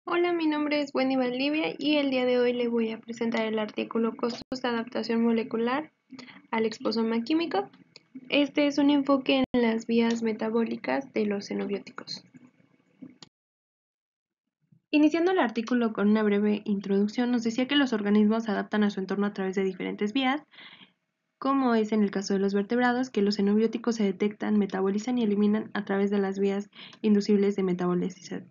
Hola, mi nombre es Wendy Valdivia y el día de hoy le voy a presentar el artículo Costos de adaptación molecular al exposoma químico. Este es un enfoque en las vías metabólicas de los xenobióticos. Iniciando el artículo con una breve introducción, nos decía que los organismos se adaptan a su entorno a través de diferentes vías, como es en el caso de los vertebrados, que los xenobióticos se detectan, metabolizan y eliminan a través de las vías inducibles de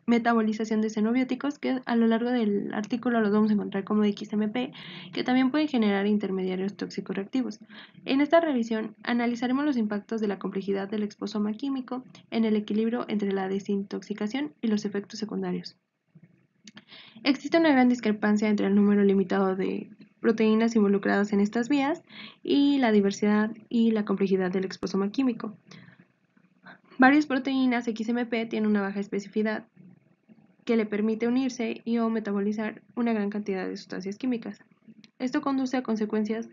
metabolización de xenobióticos, que a lo largo del artículo los vamos a encontrar como XMP, que también pueden generar intermediarios tóxicos reactivos. En esta revisión analizaremos los impactos de la complejidad del exposoma químico en el equilibrio entre la desintoxicación y los efectos secundarios. Existe una gran discrepancia entre el número limitado de proteínas involucradas en estas vías y la diversidad y la complejidad del exposoma químico. Varias proteínas XMP tienen una baja especificidad que le permite unirse y o metabolizar una gran cantidad de sustancias químicas. Esto conduce a consecuencias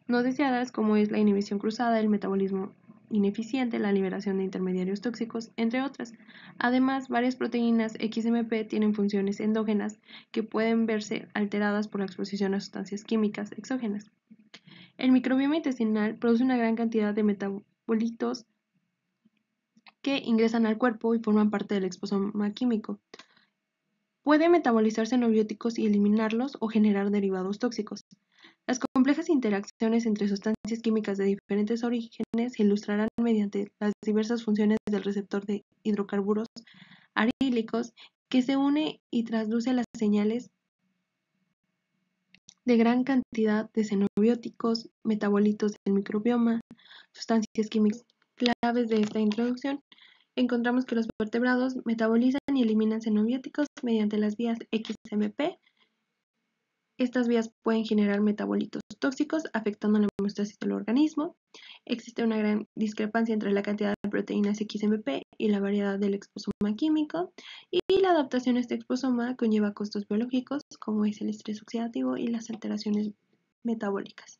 no deseadas como es la inhibición cruzada, el metabolismo ineficiente, la liberación de intermediarios tóxicos, entre otras. Además, varias proteínas XMP tienen funciones endógenas que pueden verse alteradas por la exposición a sustancias químicas exógenas. El microbioma intestinal produce una gran cantidad de metabolitos que ingresan al cuerpo y forman parte del exposoma químico. Puede metabolizar xenobióticos y eliminarlos o generar derivados tóxicos. Las complejas interacciones entre sustancias químicas de diferentes orígenes se ilustrarán mediante las diversas funciones del receptor de hidrocarburos arílicos que se une y traduce las señales de gran cantidad de xenobióticos, metabolitos del microbioma, sustancias químicas claves de esta introducción. Encontramos que los vertebrados metabolizan y eliminan xenobióticos mediante las vías XMP. Estas vías pueden generar metabolitos tóxicos afectando la homeostasis del organismo. Existe una gran discrepancia entre la cantidad de proteínas XMP y la variedad del exposoma químico, y la adaptación a este exposoma conlleva costos biológicos como es el estrés oxidativo y las alteraciones metabólicas.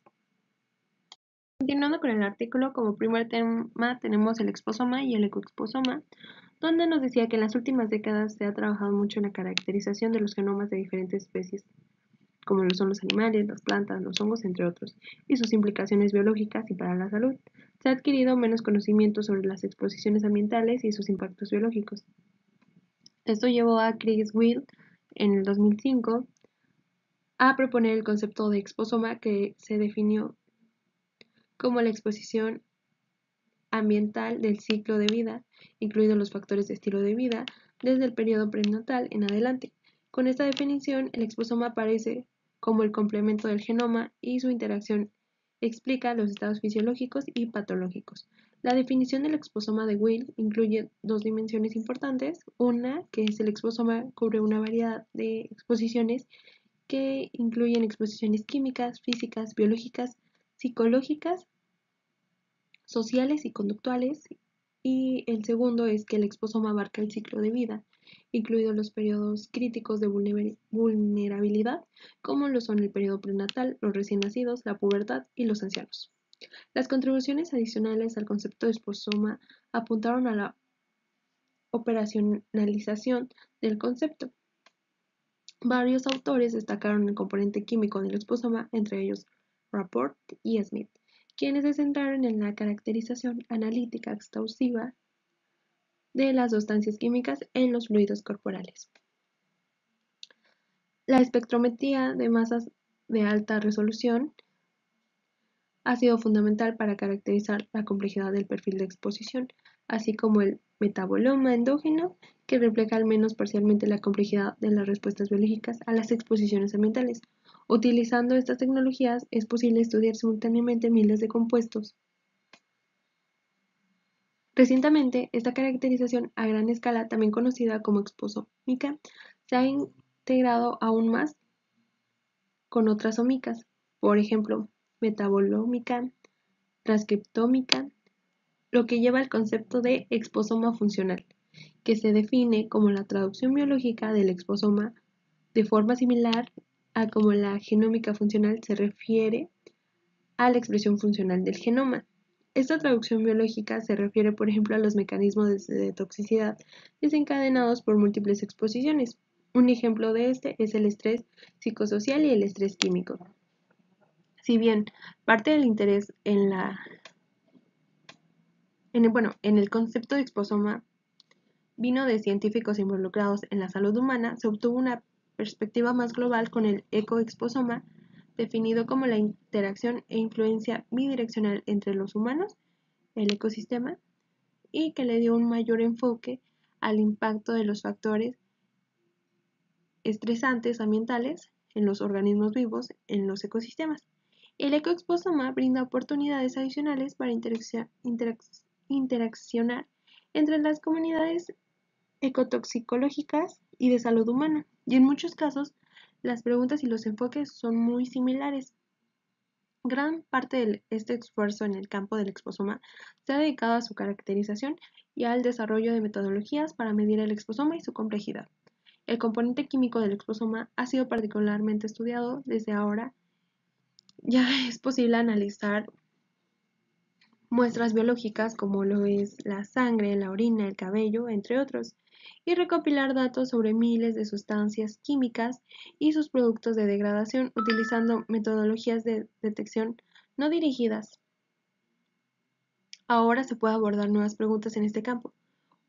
Continuando con el artículo, como primer tema tenemos el exposoma y el ecoexposoma, donde nos decía que en las últimas décadas se ha trabajado mucho en la caracterización de los genomas de diferentes especies, como lo son los animales, las plantas, los hongos, entre otros, y sus implicaciones biológicas y para la salud. Se ha adquirido menos conocimiento sobre las exposiciones ambientales y sus impactos biológicos. Esto llevó a Chris Weil en el 2005 a proponer el concepto de exposoma, que se definió como la exposición ambiental del ciclo de vida, incluidos los factores de estilo de vida, desde el periodo prenatal en adelante. Con esta definición, el exposoma aparece como el complemento del genoma y su interacción explica los estados fisiológicos y patológicos. La definición del exposoma de Weil incluye dos dimensiones importantes. Una, que es el exposoma, cubre una variedad de exposiciones que incluyen exposiciones químicas, físicas, biológicas, psicológicas, sociales y conductuales, y el segundo es que el exposoma abarca el ciclo de vida, incluidos los periodos críticos de vulnerabilidad, como lo son el periodo prenatal, los recién nacidos, la pubertad y los ancianos. Las contribuciones adicionales al concepto de exposoma apuntaron a la operacionalización del concepto. Varios autores destacaron el componente químico del exposoma, entre ellos Rapport y Smith, quienes se centraron en la caracterización analítica exhaustiva de las sustancias químicas en los fluidos corporales. La espectrometría de masas de alta resolución ha sido fundamental para caracterizar la complejidad del perfil de exposición, así como el metaboloma endógeno, que refleja al menos parcialmente la complejidad de las respuestas biológicas a las exposiciones ambientales. Utilizando estas tecnologías es posible estudiar simultáneamente miles de compuestos. Recientemente, esta caracterización a gran escala, también conocida como exposómica, se ha integrado aún más con otras ómicas, por ejemplo, metabolómica, transcriptómica, lo que lleva al concepto de exposoma funcional, que se define como la traducción biológica del exposoma de forma similar a como la genómica funcional se refiere a la expresión funcional del genoma. Esta traducción biológica se refiere, por ejemplo, a los mecanismos de toxicidad desencadenados por múltiples exposiciones. Un ejemplo de este es el estrés psicosocial y el estrés químico. Si bien parte del interés en el concepto de exposoma vino de científicos involucrados en la salud humana, se obtuvo una perspectiva más global con el ecoexposoma, definido como la interacción e influencia bidireccional entre los humanos, el ecosistema, y que le dio un mayor enfoque al impacto de los factores estresantes ambientales en los organismos vivos en los ecosistemas. El ecoexposoma brinda oportunidades adicionales para interaccionar entre las comunidades ecotoxicológicas y de salud humana, y en muchos casos las preguntas y los enfoques son muy similares. Gran parte de este esfuerzo en el campo del exposoma se ha dedicado a su caracterización y al desarrollo de metodologías para medir el exposoma y su complejidad. El componente químico del exposoma ha sido particularmente estudiado. Desde ahora ya es posible analizar muestras biológicas como lo es la sangre, la orina, el cabello, entre otros, y recopilar datos sobre miles de sustancias químicas y sus productos de degradación utilizando metodologías de detección no dirigidas. Ahora se puede abordar nuevas preguntas en este campo,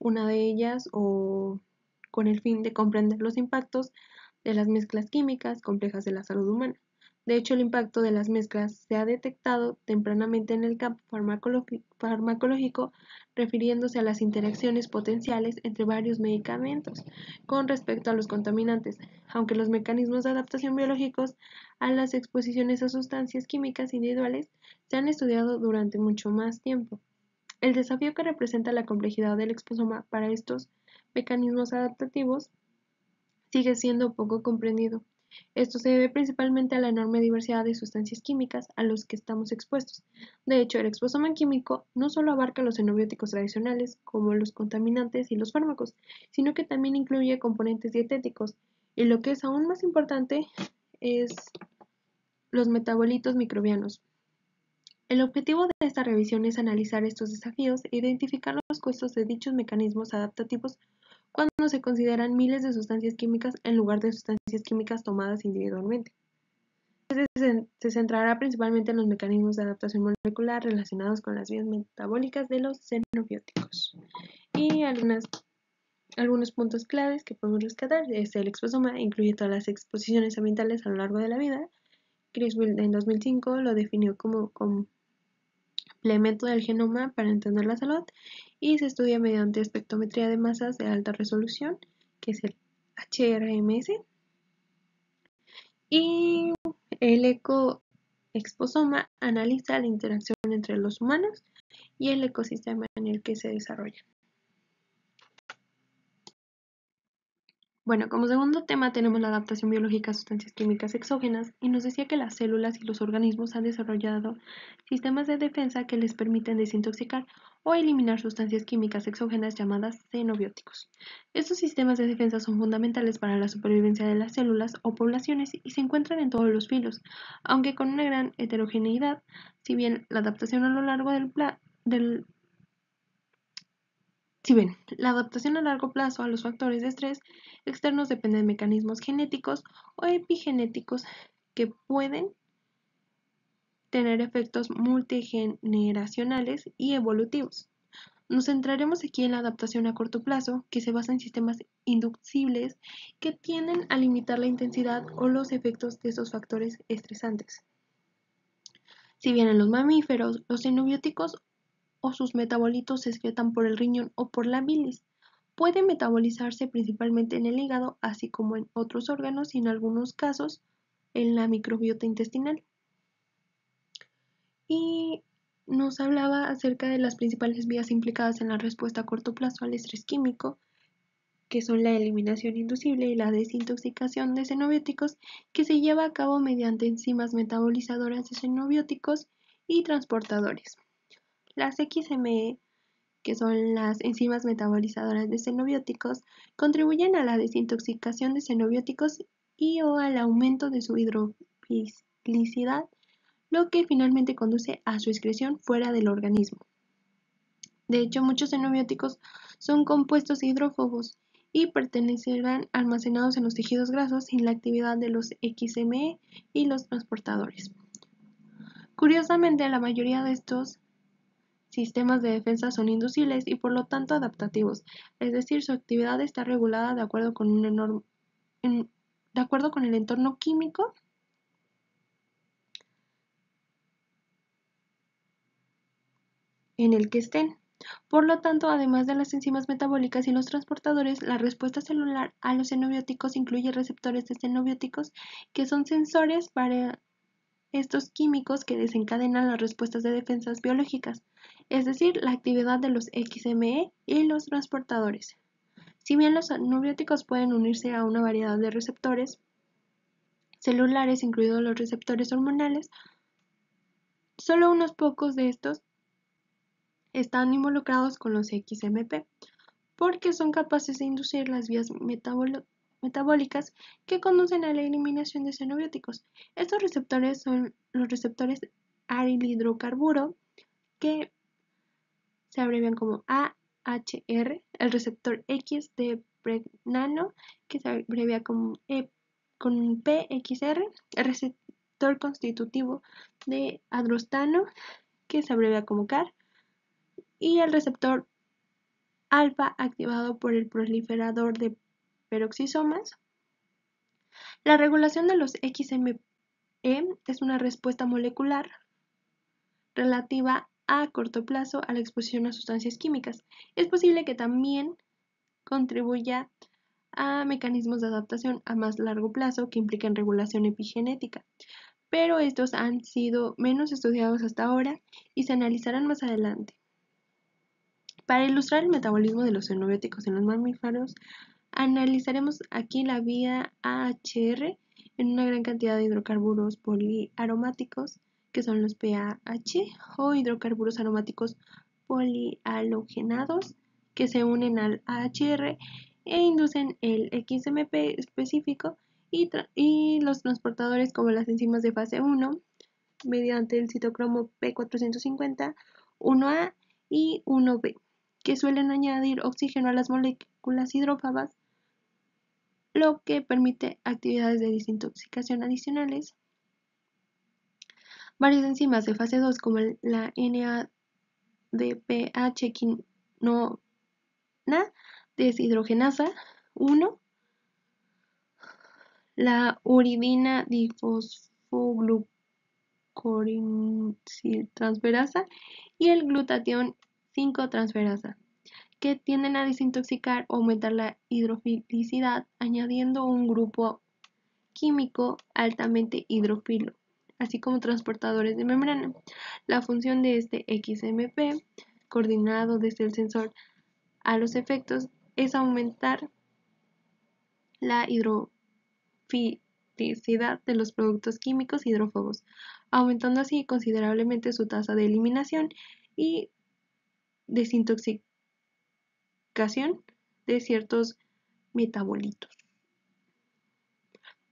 una de ellas o con el fin de comprender los impactos de las mezclas químicas complejas de la salud humana. De hecho, el impacto de las mezclas se ha detectado tempranamente en el campo farmacológico, refiriéndose a las interacciones potenciales entre varios medicamentos con respecto a los contaminantes, aunque los mecanismos de adaptación biológicos a las exposiciones a sustancias químicas individuales se han estudiado durante mucho más tiempo. El desafío que representa la complejidad del exposoma para estos mecanismos adaptativos sigue siendo poco comprendido. Esto se debe principalmente a la enorme diversidad de sustancias químicas a los que estamos expuestos. De hecho, el exposoma químico no solo abarca los xenobióticos tradicionales, como los contaminantes y los fármacos, sino que también incluye componentes dietéticos, y lo que es aún más importante es los metabolitos microbianos. El objetivo de esta revisión es analizar estos desafíos e identificar los costos de dichos mecanismos adaptativos cuando se consideran miles de sustancias químicas en lugar de sustancias químicas tomadas individualmente. Se centrará principalmente en los mecanismos de adaptación molecular relacionados con las vías metabólicas de los xenobióticos. Y algunos puntos claves que podemos rescatar es el exposoma, incluye todas las exposiciones ambientales a lo largo de la vida. Criswell en 2005 lo definió como complemento del genoma para entender la salud y se estudia mediante espectrometría de masas de alta resolución, que es el HRMS, y el ecoexposoma analiza la interacción entre los humanos y el ecosistema en el que se desarrolla. Bueno, como segundo tema tenemos la adaptación biológica a sustancias químicas exógenas y nos decía que las células y los organismos han desarrollado sistemas de defensa que les permiten desintoxicar o eliminar sustancias químicas exógenas llamadas xenobióticos. Estos sistemas de defensa son fundamentales para la supervivencia de las células o poblaciones y se encuentran en todos los filos, aunque con una gran heterogeneidad. Si bien la adaptación a lo largo del Si bien la adaptación a largo plazo a los factores de estrés externos depende de mecanismos genéticos o epigenéticos que pueden tener efectos multigeneracionales y evolutivos. Nos centraremos aquí en la adaptación a corto plazo, que se basa en sistemas inducibles que tienden a limitar la intensidad o los efectos de esos factores estresantes. Si bien en los mamíferos, los xenobióticos o sus metabolitos se excretan por el riñón o por la bilis. Puede metabolizarse principalmente en el hígado, así como en otros órganos y en algunos casos en la microbiota intestinal. Y nos hablaba acerca de las principales vías implicadas en la respuesta a corto plazo al estrés químico, que son la eliminación inducible y la desintoxicación de xenobióticos, que se lleva a cabo mediante enzimas metabolizadoras de xenobióticos y transportadores. Las XME, que son las enzimas metabolizadoras de xenobióticos, contribuyen a la desintoxicación de xenobióticos y o al aumento de su hidrofilicidad, lo que finalmente conduce a su excreción fuera del organismo. De hecho, muchos xenobióticos son compuestos hidrófobos y pertenecerán almacenados en los tejidos grasos sin la actividad de los XME y los transportadores. Curiosamente, la mayoría de estos sistemas de defensa son inducibles y por lo tanto adaptativos, es decir, su actividad está regulada de acuerdo con el entorno químico en el que estén. Por lo tanto, además de las enzimas metabólicas y los transportadores, la respuesta celular a los xenobióticos incluye receptores de xenobióticos que son sensores para estos químicos que desencadenan las respuestas de defensas biológicas, es decir, la actividad de los XME y los transportadores. Si bien los xenobióticos pueden unirse a una variedad de receptores celulares, incluidos los receptores hormonales, solo unos pocos de estos están involucrados con los XMP, porque son capaces de inducir las vías metabólicas que conducen a la eliminación de xenobióticos. Estos receptores son los receptores aryl-hidrocarburo, que se abrevian como AHR, el receptor X de pregnano, que se abrevia con PXR, el receptor constitutivo de androstano, que se abrevia como CAR, y el receptor alfa activado por el proliferador de peroxisomas. La regulación de los XME es una respuesta molecular relativa a corto plazo a la exposición a sustancias químicas. Es posible que también contribuya a mecanismos de adaptación a más largo plazo que impliquen regulación epigenética, pero estos han sido menos estudiados hasta ahora y se analizarán más adelante. Para ilustrar el metabolismo de los xenobióticos en los mamíferos, analizaremos aquí la vía AHR en una gran cantidad de hidrocarburos poliaromáticos, que son los PAH, o hidrocarburos aromáticos polihalogenados, que se unen al AHR e inducen el XMP específico, y los transportadores como las enzimas de fase 1 mediante el citocromo P450, 1A y 1B, que suelen añadir oxígeno a las moléculas hidrófobas, lo que permite actividades de desintoxicación adicionales. Varias enzimas de fase 2 como la NADPH quinona deshidrogenasa 1, la uridina difosfoglucosiltransferasa y el glutatión 5-transferasa, que tienden a desintoxicar o aumentar la hidrofilicidad añadiendo un grupo químico altamente hidrófilo, así como transportadores de membrana. La función de este XMP, coordinado desde el sensor a los efectos, es aumentar la hidrofilicidad de los productos químicos hidrófobos, aumentando así considerablemente su tasa de eliminación y desintoxicación de ciertos metabolitos.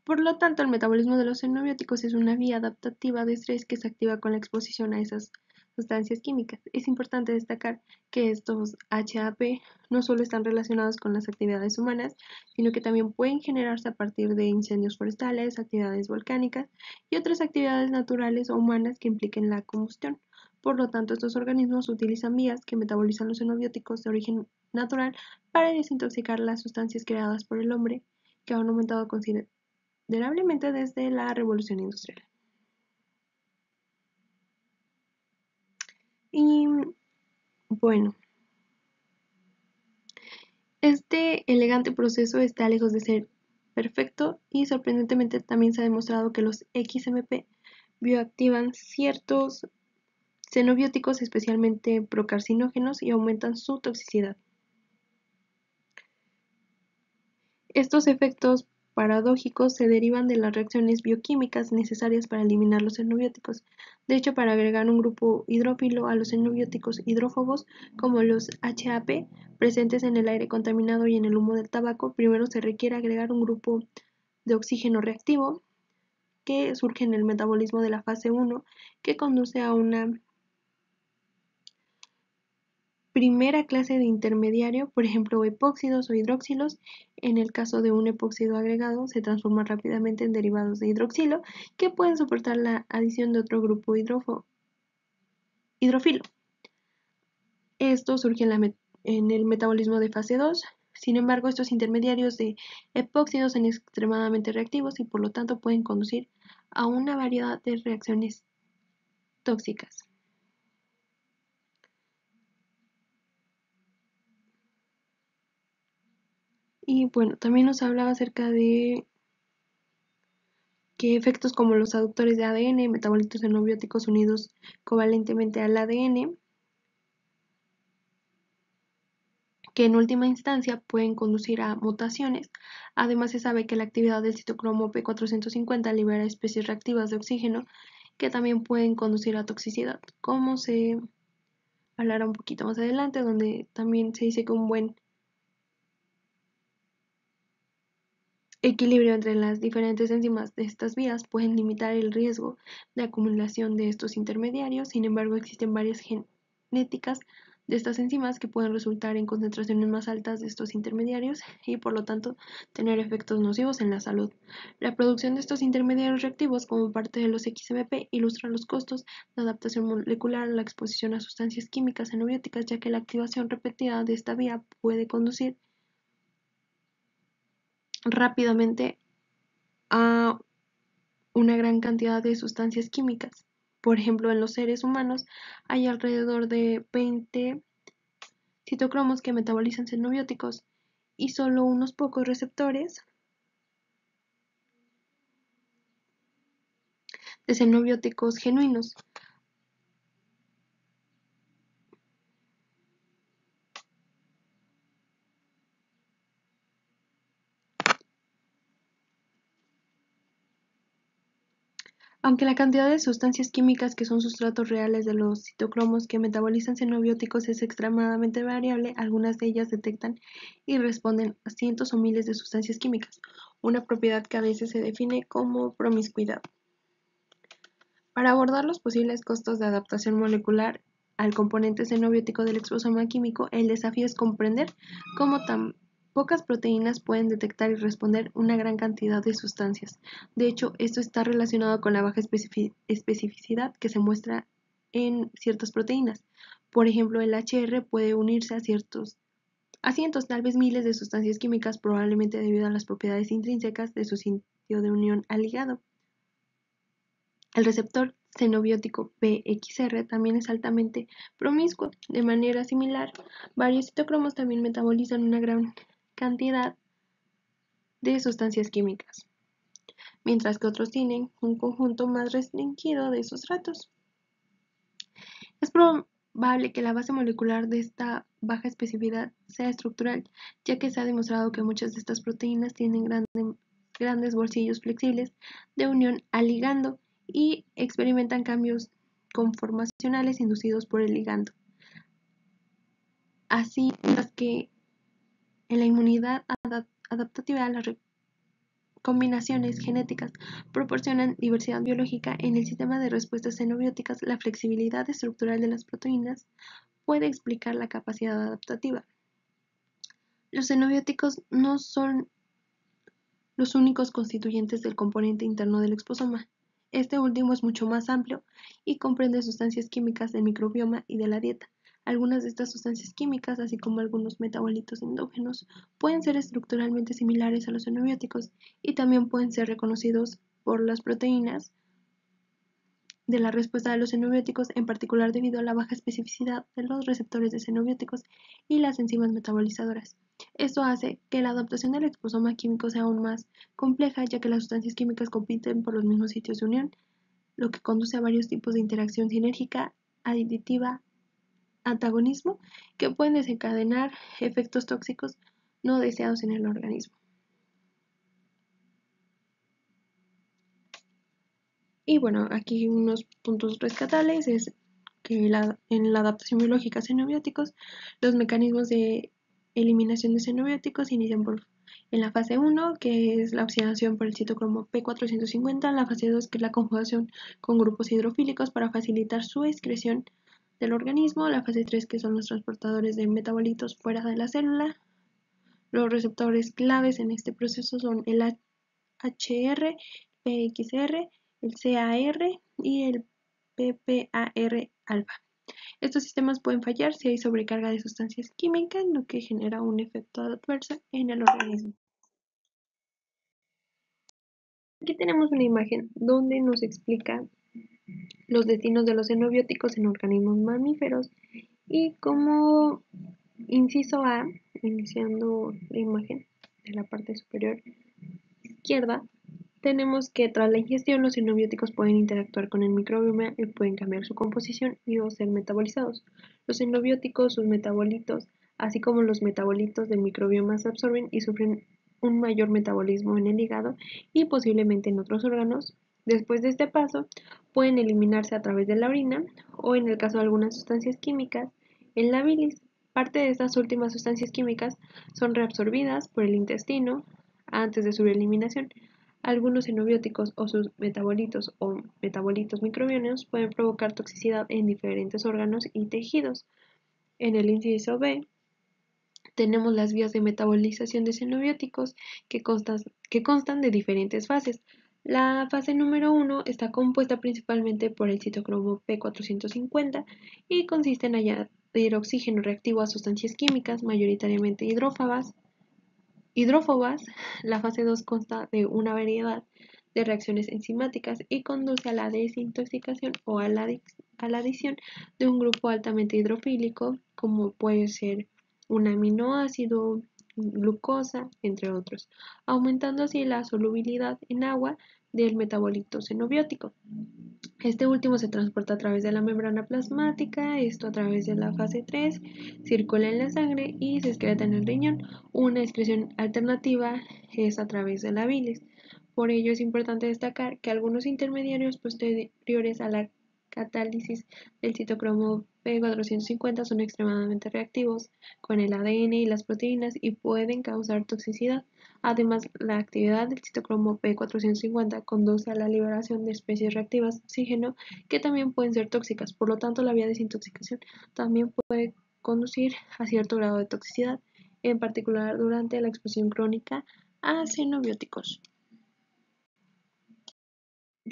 Por lo tanto, el metabolismo de los xenobióticos es una vía adaptativa de estrés que se activa con la exposición a esas sustancias químicas. Es importante destacar que estos HAP no solo están relacionados con las actividades humanas, sino que también pueden generarse a partir de incendios forestales, actividades volcánicas y otras actividades naturales o humanas que impliquen la combustión. Por lo tanto, estos organismos utilizan vías que metabolizan los xenobióticos de origen natural para desintoxicar las sustancias creadas por el hombre, que han aumentado considerablemente desde la Revolución Industrial. Y bueno, este elegante proceso está lejos de ser perfecto y sorprendentemente también se ha demostrado que los XMP bioactivan ciertos xenobióticos especialmente procarcinógenos y aumentan su toxicidad. Estos efectos paradójicos se derivan de las reacciones bioquímicas necesarias para eliminar los xenobióticos. De hecho, para agregar un grupo hidrófilo a los xenobióticos hidrófobos, como los HAP, presentes en el aire contaminado y en el humo del tabaco, primero se requiere agregar un grupo de oxígeno reactivo que surge en el metabolismo de la fase 1, que conduce a una primera clase de intermediario, por ejemplo epóxidos o hidroxilos. En el caso de un epóxido agregado, se transforma rápidamente en derivados de hidroxilo que pueden soportar la adición de otro grupo hidrofilo. Esto surge en el metabolismo de fase 2. Sin embargo, estos intermediarios de epóxidos son extremadamente reactivos y por lo tanto pueden conducir a una variedad de reacciones tóxicas. Y bueno, también nos hablaba acerca de que efectos como los aductores de ADN, metabolitos xenobióticos unidos covalentemente al ADN, que en última instancia pueden conducir a mutaciones. Además, se sabe que la actividad del citocromo P450 libera especies reactivas de oxígeno que también pueden conducir a toxicidad, como se hablará un poquito más adelante, donde también se dice que un buen equilibrio entre las diferentes enzimas de estas vías pueden limitar el riesgo de acumulación de estos intermediarios. Sin embargo, existen varias genéticas de estas enzimas que pueden resultar en concentraciones más altas de estos intermediarios y por lo tanto tener efectos nocivos en la salud. La producción de estos intermediarios reactivos como parte de los XMP ilustra los costos de adaptación molecular a la exposición a sustancias químicas xenobióticas, ya que la activación repetida de esta vía puede conducir rápidamente a una gran cantidad de sustancias químicas. Por ejemplo, en los seres humanos hay alrededor de 20 citocromos que metabolizan xenobióticos y solo unos pocos receptores de xenobióticos genuinos. Aunque la cantidad de sustancias químicas que son sustratos reales de los citocromos que metabolizan xenobióticos es extremadamente variable, algunas de ellas detectan y responden a cientos o miles de sustancias químicas, una propiedad que a veces se define como promiscuidad. Para abordar los posibles costos de adaptación molecular al componente xenobiótico del exposoma químico, el desafío es comprender cómo tan pocas proteínas pueden detectar y responder una gran cantidad de sustancias. De hecho, esto está relacionado con la baja especificidad que se muestra en ciertas proteínas. Por ejemplo, el HR puede unirse a cientos, tal vez miles de sustancias químicas, probablemente debido a las propiedades intrínsecas de su sitio de unión al ligado. El receptor xenobiótico PXR también es altamente promiscuo. De manera similar, varios citocromos también metabolizan una gran cantidad de sustancias químicas, mientras que otros tienen un conjunto más restringido de sustratos. Es probable que la base molecular de esta baja especificidad sea estructural, ya que se ha demostrado que muchas de estas proteínas tienen grandes bolsillos flexibles de unión al ligando y experimentan cambios conformacionales inducidos por el ligando. Así, mientras que en la inmunidad adaptativa las combinaciones genéticas proporcionan diversidad biológica, en el sistema de respuestas xenobióticas la flexibilidad estructural de las proteínas puede explicar la capacidad adaptativa. Los xenobióticos no son los únicos constituyentes del componente interno del exposoma. Este último es mucho más amplio y comprende sustancias químicas del microbioma y de la dieta. Algunas de estas sustancias químicas, así como algunos metabolitos endógenos, pueden ser estructuralmente similares a los xenobióticos y también pueden ser reconocidos por las proteínas de la respuesta de los xenobióticos, en particular debido a la baja especificidad de los receptores de xenobióticos y las enzimas metabolizadoras. Esto hace que la adaptación del exposoma químico sea aún más compleja, ya que las sustancias químicas compiten por los mismos sitios de unión, lo que conduce a varios tipos de interacción sinérgica, aditiva, antagonismo, que pueden desencadenar efectos tóxicos no deseados en el organismo. Y bueno, aquí unos puntos rescatables es que en la adaptación biológica a xenobióticos, los mecanismos de eliminación de xenobióticos inician en la fase 1, que es la oxidación por el citocromo P450, la fase 2, que es la conjugación con grupos hidrofílicos para facilitar su excreción del organismo, la fase 3, que son los transportadores de metabolitos fuera de la célula. Los receptores claves en este proceso son el HR, PXR, el CAR y el PPAR alfa. Estos sistemas pueden fallar si hay sobrecarga de sustancias químicas, lo que genera un efecto adverso en el organismo. Aquí tenemos una imagen donde nos explica los destinos de los xenobióticos en organismos mamíferos y como inciso A, iniciando la imagen de la parte superior izquierda, tenemos que tras la ingestión los xenobióticos pueden interactuar con el microbioma y pueden cambiar su composición y o ser metabolizados. Los xenobióticos, sus metabolitos, así como los metabolitos del microbioma se absorben y sufren un mayor metabolismo en el hígado y posiblemente en otros órganos. Después de este paso, pueden eliminarse a través de la orina o, en el caso de algunas sustancias químicas, en la bilis. Parte de estas últimas sustancias químicas son reabsorbidas por el intestino antes de su eliminación. Algunos xenobióticos o sus metabolitos o metabolitos microbianos pueden provocar toxicidad en diferentes órganos y tejidos. En el inciso B tenemos las vías de metabolización de xenobióticos que constan de diferentes fases. La fase número 1 está compuesta principalmente por el citocromo P450 y consiste en añadir oxígeno reactivo a sustancias químicas, mayoritariamente hidrófobas. La fase 2 consta de una variedad de reacciones enzimáticas y conduce a la desintoxicación o a la adición de un grupo altamente hidrofílico, como puede ser un aminoácido, glucosa, entre otros, aumentando así la solubilidad en agua del metabolito xenobiótico. Este último se transporta a través de la membrana plasmática, esto a través de la fase 3, circula en la sangre y se excreta en el riñón. Una excreción alternativa es a través de la bilis. Por ello es importante destacar que algunos intermediarios posteriores a la catálisis del citocromo P450 son extremadamente reactivos con el ADN y las proteínas y pueden causar toxicidad. Además, la actividad del citocromo P450 conduce a la liberación de especies reactivas de oxígeno que también pueden ser tóxicas. Por lo tanto, la vía de desintoxicación también puede conducir a cierto grado de toxicidad, en particular durante la exposición crónica a xenobióticos.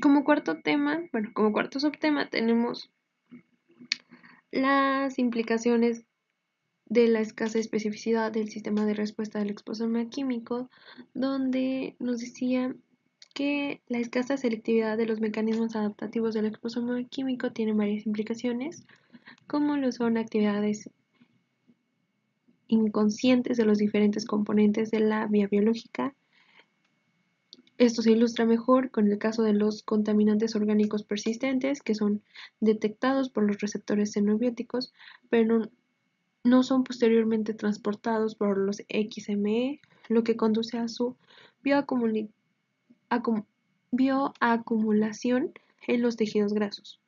Como cuarto subtema tenemos las implicaciones de la escasa especificidad del sistema de respuesta del exposoma químico, donde nos decía que la escasa selectividad de los mecanismos adaptativos del exposoma químico tiene varias implicaciones, como lo son actividades inconscientes de los diferentes componentes de la vía biológica. Esto se ilustra mejor con el caso de los contaminantes orgánicos persistentes, que son detectados por los receptores xenobióticos, pero no son posteriormente transportados por los XME, lo que conduce a su bioacumulación en los tejidos grasos.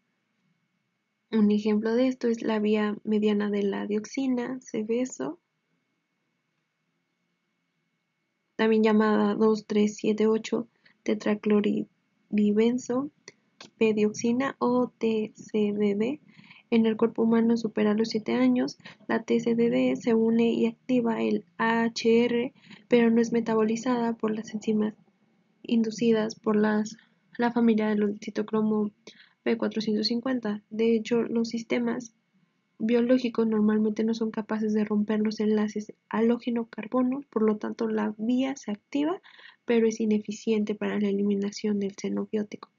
Un ejemplo de esto es la vía mediana de la dioxina, CBSO, también llamada 2,3,7,8 tetraclorodibenzo P-dioxina o TCDD. En el cuerpo humano supera los 7 años, la TCDD se une y activa el AHR, pero no es metabolizada por las enzimas inducidas por la familia de los citocromo P450. De hecho, los sistemas biológicos normalmente no son capaces de romper los enlaces halógeno-carbono, por lo tanto la vía se activa, pero es ineficiente para la eliminación del xenobiótico.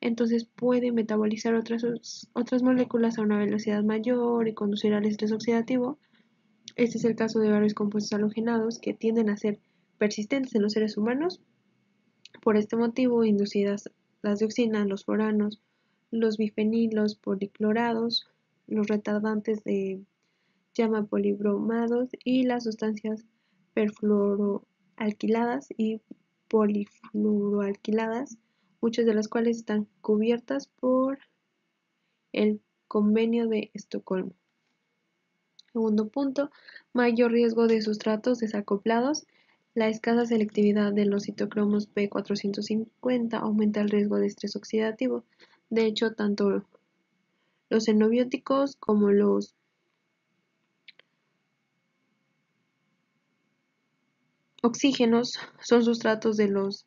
Entonces puede metabolizar otras moléculas a una velocidad mayor y conducir al estrés oxidativo. Este es el caso de varios compuestos halogenados que tienden a ser persistentes en los seres humanos. Por este motivo, inducidas las dioxinas, los furanos, los bifenilos policlorados, los retardantes de llama polibromados y las sustancias perfluoroalquiladas y polifluoroalquiladas, muchas de las cuales están cubiertas por el Convenio de Estocolmo. Segundo punto, mayor riesgo de sustratos desacoplados. La escasa selectividad de los citocromos P450 aumenta el riesgo de estrés oxidativo. De hecho, tanto Los xenobióticos, como los oxígenos, son sustratos de los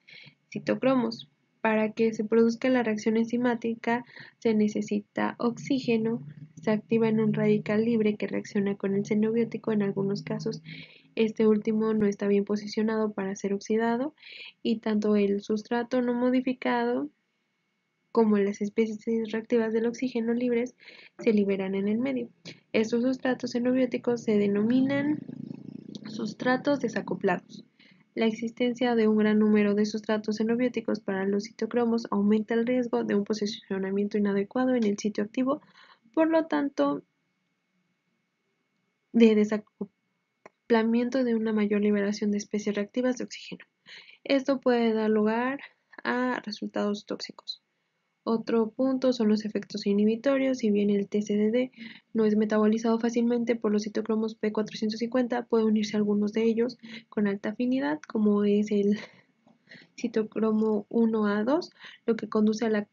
citocromos. Para que se produzca la reacción enzimática se necesita oxígeno, se activa en un radical libre que reacciona con el xenobiótico. En algunos casos, este último no está bien posicionado para ser oxidado y tanto el sustrato no modificado como las especies reactivas del oxígeno libres se liberan en el medio. Estos sustratos xenobióticos se denominan sustratos desacoplados. La existencia de un gran número de sustratos xenobióticos para los citocromos aumenta el riesgo de un posicionamiento inadecuado en el sitio activo, por lo tanto, de desacoplamiento de una mayor liberación de especies reactivas de oxígeno. Esto puede dar lugar a resultados tóxicos. Otro punto son los efectos inhibitorios. Si bien el TCDD no es metabolizado fácilmente por los citocromos P450, puede unirse a algunos de ellos con alta afinidad, como es el citocromo 1A2, lo que conduce a la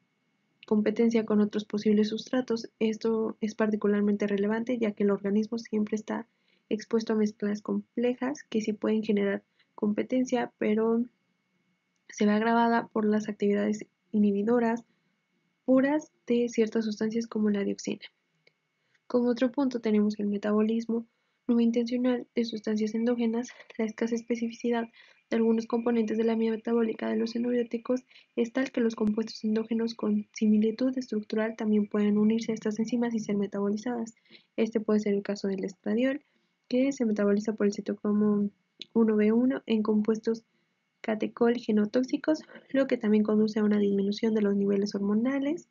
competencia con otros posibles sustratos. Esto es particularmente relevante ya que el organismo siempre está expuesto a mezclas complejas que sí pueden generar competencia, pero se ve agravada por las actividades inhibidoras puras de ciertas sustancias como la dioxina. Como otro punto tenemos el metabolismo no intencional de sustancias endógenas. La escasa especificidad de algunos componentes de la vía metabólica de los xenobióticos es tal que los compuestos endógenos con similitud estructural también pueden unirse a estas enzimas y ser metabolizadas. Este puede ser el caso del estradiol, que se metaboliza por el citocromo 1B1 en compuestos catecol genotóxicos, lo que también conduce a una disminución de los niveles hormonales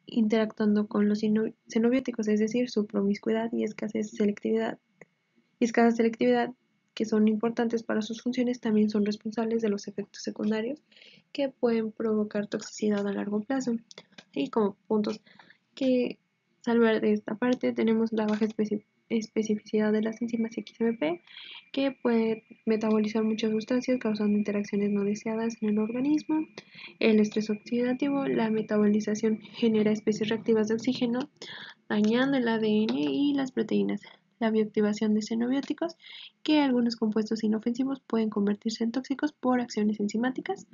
interactuando con los xenobióticos, es decir, su promiscuidad y escasa selectividad, que son importantes para sus funciones, también son responsables de los efectos secundarios que pueden provocar toxicidad a largo plazo. Y como puntos que salvar de esta parte tenemos la baja especificidad de las enzimas XMP, que puede metabolizar muchas sustancias causando interacciones no deseadas en el organismo. El estrés oxidativo, la metabolización genera especies reactivas de oxígeno, dañando el ADN y las proteínas. La bioactivación de xenobióticos, que algunos compuestos inofensivos pueden convertirse en tóxicos por acciones enzimáticas.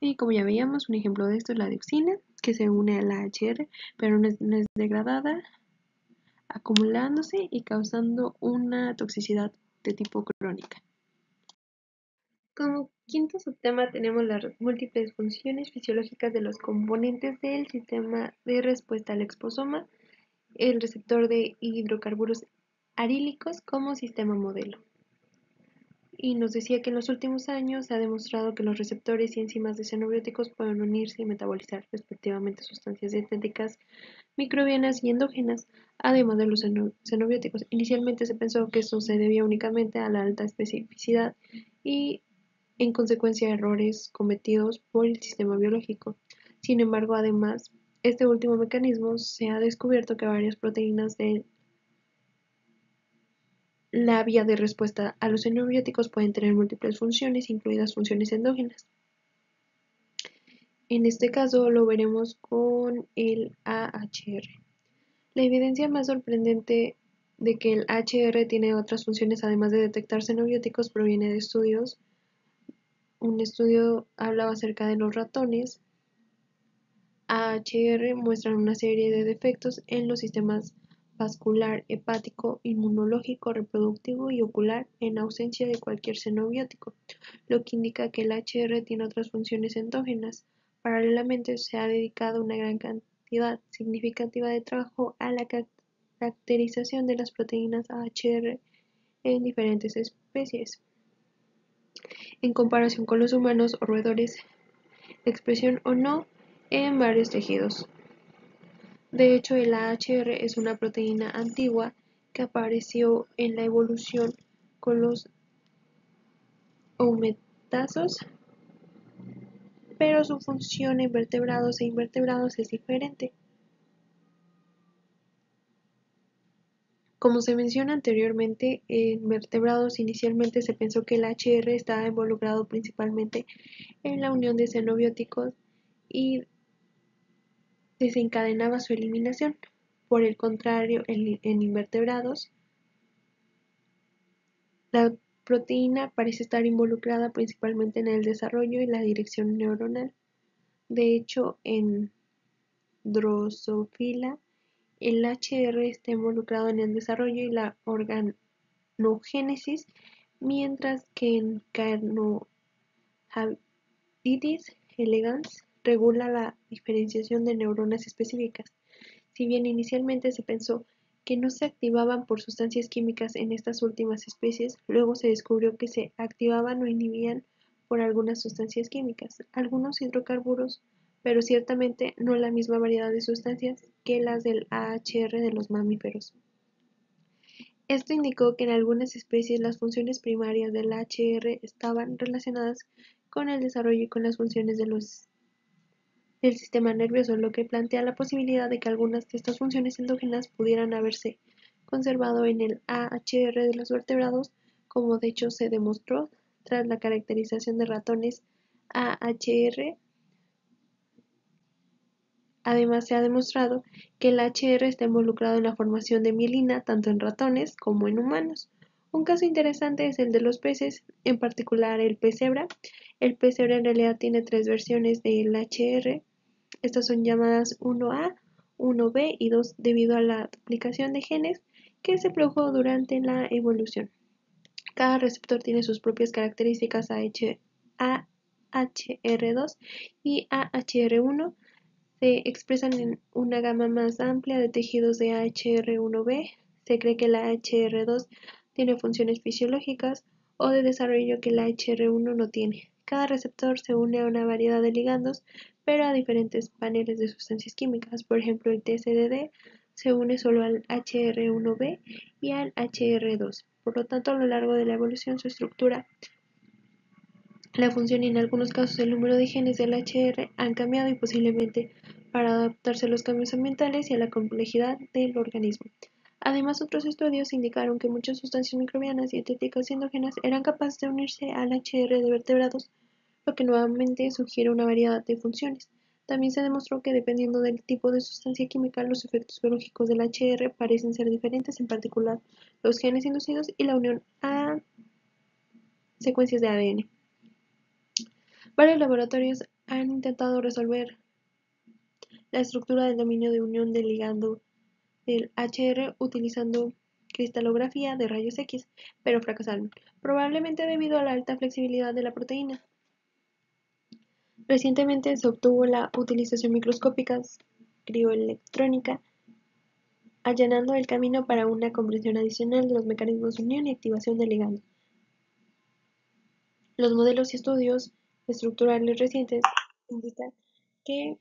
Y como ya veíamos, un ejemplo de esto es la dioxina, que se une a la HR, pero no es degradada, acumulándose y causando una toxicidad de tipo crónica. Como quinto subtema tenemos las múltiples funciones fisiológicas de los componentes del sistema de respuesta al exposoma, el receptor de hidrocarburos arílicos como sistema modelo. Y nos decía que en los últimos años se ha demostrado que los receptores y enzimas de xenobióticos pueden unirse y metabolizar respectivamente sustancias dietéticas, microbianas y endógenas, además de los xenobióticos. Inicialmente se pensó que esto se debía únicamente a la alta especificidad y en consecuencia errores cometidos por el sistema biológico. Sin embargo, además, este último mecanismo se ha descubierto que varias proteínas de la vía de respuesta a los xenobióticos pueden tener múltiples funciones, incluidas funciones endógenas. En este caso lo veremos con el AHR. La evidencia más sorprendente de que el AHR tiene otras funciones además de detectar xenobióticos proviene de estudios. Un estudio hablaba acerca de los ratones. AHR muestran una serie de defectos en los sistemas vascular, hepático, inmunológico, reproductivo y ocular en ausencia de cualquier xenobiótico, lo que indica que el AHR tiene otras funciones endógenas. Paralelamente, se ha dedicado una gran cantidad significativa de trabajo a la caracterización de las proteínas AHR en diferentes especies. En comparación con los humanos o roedores, expresión o no en varios tejidos. De hecho, el AHR es una proteína antigua que apareció en la evolución con los eumetazos, pero su función en vertebrados e invertebrados es diferente. Como se menciona anteriormente, en vertebrados inicialmente se pensó que el AHR estaba involucrado principalmente en la unión de xenobióticos y desencadenaba su eliminación. Por el contrario, en invertebrados, la proteína parece estar involucrada principalmente en el desarrollo y la dirección neuronal. De hecho, en Drosophila, el HR está involucrado en el desarrollo y la organogénesis, mientras que en Carnohamidis elegans regula la diferenciación de neuronas específicas. Si bien inicialmente se pensó que no se activaban por sustancias químicas en estas últimas especies, luego se descubrió que se activaban o inhibían por algunas sustancias químicas, algunos hidrocarburos, pero ciertamente no la misma variedad de sustancias que las del AHR de los mamíferos. Esto indicó que en algunas especies las funciones primarias del AHR estaban relacionadas con el desarrollo y con las funciones del sistema nervioso, lo que plantea la posibilidad de que algunas de estas funciones endógenas pudieran haberse conservado en el AHR de los vertebrados, como de hecho se demostró tras la caracterización de ratones AHR. Además, se ha demostrado que el AHR está involucrado en la formación de mielina tanto en ratones como en humanos. Un caso interesante es el de los peces, en particular el pez cebra. El pez cebra en realidad tiene tres versiones del AHR. Estas son llamadas 1A, 1B y 2 debido a la duplicación de genes que se produjo durante la evolución. Cada receptor tiene sus propias características AHR2 y AHR1. Se expresan en una gama más amplia de tejidos de AHR1B. Se cree que la AHR2 tiene funciones fisiológicas o de desarrollo que la AHR1 no tiene. Cada receptor se une a una variedad de ligandos, pero a diferentes paneles de sustancias químicas. Por ejemplo, el TCDD se une solo al HR1B y al HR2. Por lo tanto, a lo largo de la evolución, su estructura, la función y en algunos casos el número de genes del HR han cambiado y posiblemente para adaptarse a los cambios ambientales y a la complejidad del organismo. Además, otros estudios indicaron que muchas sustancias microbianas dietéticas y endógenas eran capaces de unirse al HR de vertebrados, lo que nuevamente sugiere una variedad de funciones. También se demostró que dependiendo del tipo de sustancia química, los efectos biológicos del HR parecen ser diferentes, en particular los genes inducidos y la unión a secuencias de ADN. Varios laboratorios han intentado resolver la estructura del dominio de unión del ligando del HR utilizando cristalografía de rayos X, pero fracasaron, probablemente debido a la alta flexibilidad de la proteína. Recientemente se obtuvo la utilización microscópica crioelectrónica, allanando el camino para una comprensión adicional de los mecanismos de unión y activación del ligando. Los modelos y estudios estructurales recientes indican que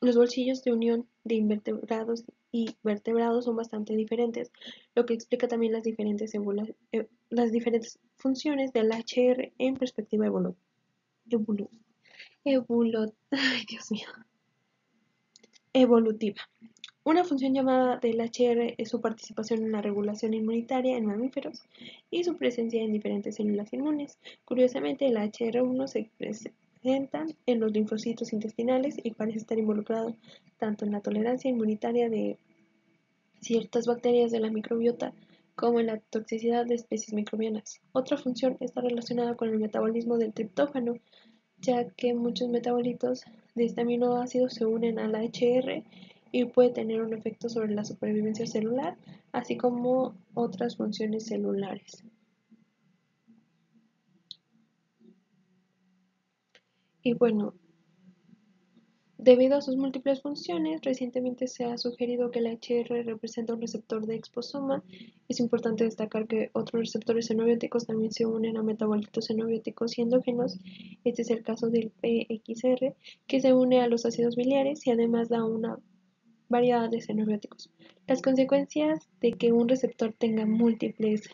los bolsillos de unión de invertebrados y vertebrados son bastante diferentes, lo que explica también las diferentes funciones del HR en perspectiva evolutiva. Una función llamada del HR es su participación en la regulación inmunitaria en mamíferos y su presencia en diferentes células inmunes. Curiosamente, el HR1 se presenta en los linfocitos intestinales y parece estar involucrado tanto en la tolerancia inmunitaria de ciertas bacterias de la microbiota como en la toxicidad de especies microbianas. Otra función está relacionada con el metabolismo del triptófano, ya que muchos metabolitos de este aminoácido se unen a la HR y puede tener un efecto sobre la supervivencia celular, así como otras funciones celulares. Y bueno, debido a sus múltiples funciones, recientemente se ha sugerido que el HR representa un receptor de exposoma. Es importante destacar que otros receptores xenobióticos también se unen a metabolitos xenobióticos y endógenos. Este es el caso del PXR, que se une a los ácidos biliares y además da una variedad de xenobióticos. Las consecuencias de que un receptor tenga múltiples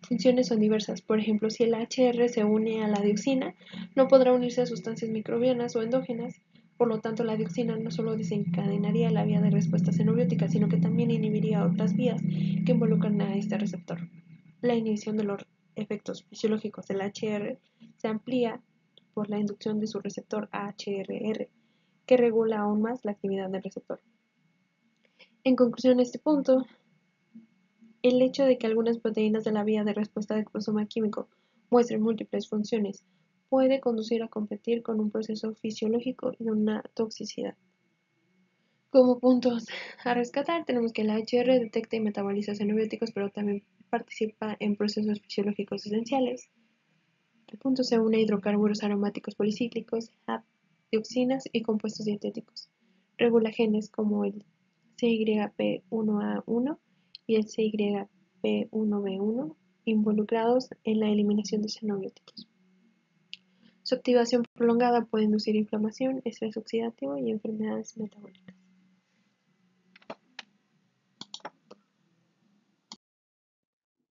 funciones son diversas. Por ejemplo, si el HR se une a la dioxina, no podrá unirse a sustancias microbianas o endógenas. Por lo tanto, la dioxina no solo desencadenaría la vía de respuesta xenobiótica, sino que también inhibiría otras vías que involucran a este receptor. La inhibición de los efectos fisiológicos del HR se amplía por la inducción de su receptor AHRR, que regula aún más la actividad del receptor. En conclusión, a este punto, el hecho de que algunas proteínas de la vía de respuesta del exposoma químico muestren múltiples funciones puede conducir a competir con un proceso fisiológico y una toxicidad. Como puntos a rescatar, tenemos que la HR detecta y metaboliza xenobióticos, pero también participa en procesos fisiológicos esenciales. El punto se une a hidrocarburos aromáticos policíclicos, dioxinas y compuestos dietéticos. Regula genes como el CYP1A1 y el CYP1B1 involucrados en la eliminación de xenobióticos. Su activación prolongada puede inducir inflamación, estrés oxidativo y enfermedades metabólicas.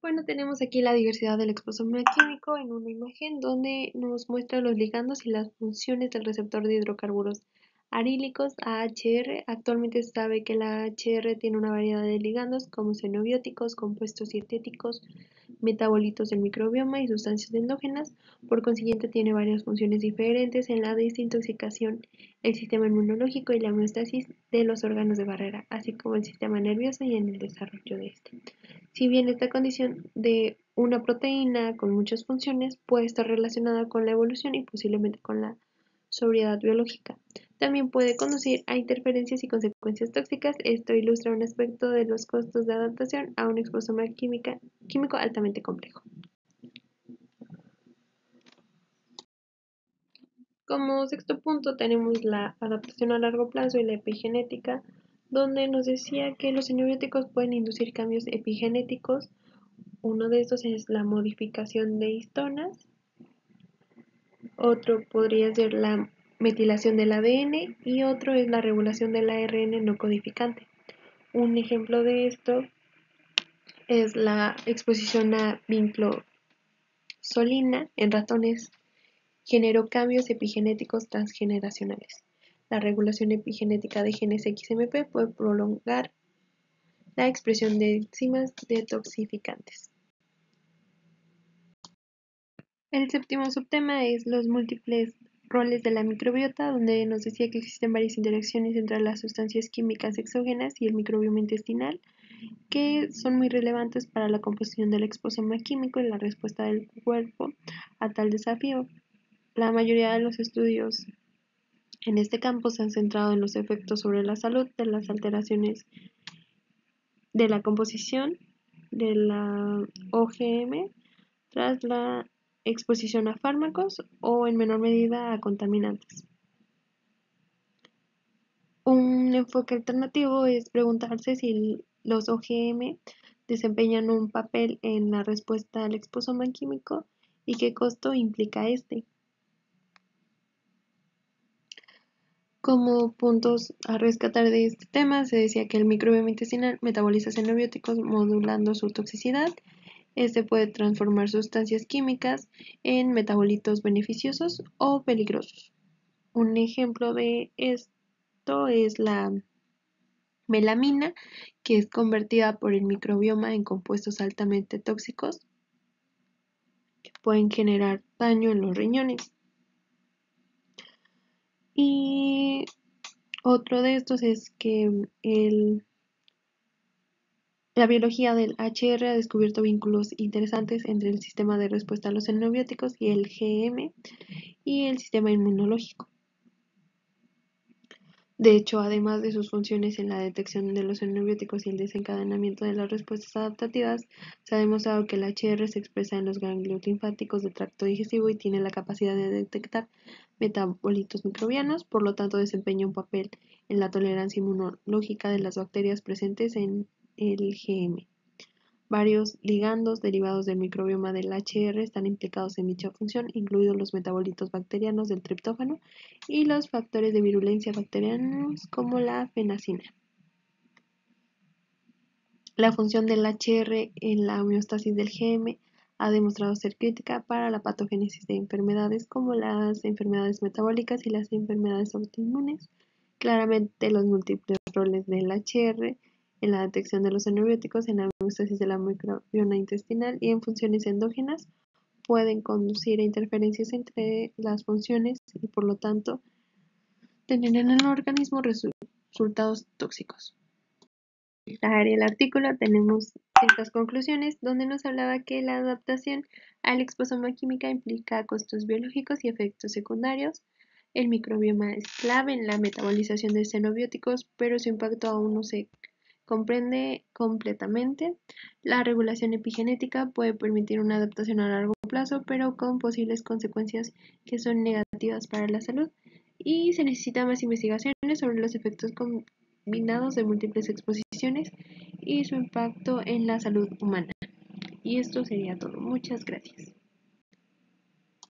Bueno, tenemos aquí la diversidad del exposoma químico en una imagen donde nos muestra los ligandos y las funciones del receptor de hidrocarburos arílicos AHR. Actualmente se sabe que la AHR tiene una variedad de ligandos como xenobióticos, compuestos dietéticos, metabolitos del microbioma y sustancias endógenas. Por consiguiente, tiene varias funciones diferentes en la desintoxicación, el sistema inmunológico y la homeostasis de los órganos de barrera, así como el sistema nervioso y en el desarrollo de este. Si bien esta condición de una proteína con muchas funciones puede estar relacionada con la evolución y posiblemente con la sobriedad biológica, también puede conducir a interferencias y consecuencias tóxicas. Esto ilustra un aspecto de los costos de adaptación a un exposoma químico altamente complejo. Como sexto punto tenemos la adaptación a largo plazo y la epigenética, donde nos decía que los xenobióticos pueden inducir cambios epigenéticos. Uno de estos es la modificación de histonas, otro podría ser la metilación del ADN y otro es la regulación del ARN no codificante. Un ejemplo de esto es la exposición a vinclosolina en ratones generó cambios epigenéticos transgeneracionales. La regulación epigenética de genes XMP puede prolongar la expresión de enzimas detoxificantes. El séptimo subtema es los múltiples roles de la microbiota, donde nos decía que existen varias interacciones entre las sustancias químicas exógenas y el microbioma intestinal, que son muy relevantes para la composición del exposoma químico y la respuesta del cuerpo a tal desafío. La mayoría de los estudios en este campo se han centrado en los efectos sobre la salud de las alteraciones de la composición de la OGM tras la exposición a fármacos o en menor medida a contaminantes. Un enfoque alternativo es preguntarse si los OGM desempeñan un papel en la respuesta al exposoma químico y qué costo implica este. Como puntos a rescatar de este tema, se decía que el microbioma intestinal metaboliza xenobióticos modulando su toxicidad. Este puede transformar sustancias químicas en metabolitos beneficiosos o peligrosos. Un ejemplo de esto es la melamina, que es convertida por el microbioma en compuestos altamente tóxicos que pueden generar daño en los riñones. Y otro de estos es que la biología del HR ha descubierto vínculos interesantes entre el sistema de respuesta a los xenobióticos y el GM y el sistema inmunológico. De hecho, además de sus funciones en la detección de los xenobióticos y el desencadenamiento de las respuestas adaptativas, se ha demostrado que el HR se expresa en los ganglios linfáticos del tracto digestivo y tiene la capacidad de detectar metabolitos microbianos, por lo tanto desempeña un papel en la tolerancia inmunológica de las bacterias presentes en el GM. Varios ligandos derivados del microbioma del HR están implicados en dicha función, incluidos los metabolitos bacterianos del triptófano y los factores de virulencia bacterianos como la fenacina. La función del HR en la homeostasis del GM ha demostrado ser crítica para la patogénesis de enfermedades como las enfermedades metabólicas y las enfermedades autoinmunes. Claramente, los múltiples roles del HR en la detección de los xenobióticos, en la homeostasis de la microbiota intestinal y en funciones endógenas pueden conducir a interferencias entre las funciones y por lo tanto tener en el organismo resultados tóxicos. En esta área del artículo tenemos estas conclusiones donde nos hablaba que la adaptación a la exposoma química implica costos biológicos y efectos secundarios. El microbioma es clave en la metabolización de xenobióticos, pero su impacto aún no se comprende completamente. La regulación epigenética puede permitir una adaptación a largo plazo, pero con posibles consecuencias que son negativas para la salud. Y se necesita más investigaciones sobre los efectos combinados de múltiples exposiciones y su impacto en la salud humana. Y esto sería todo. Muchas gracias.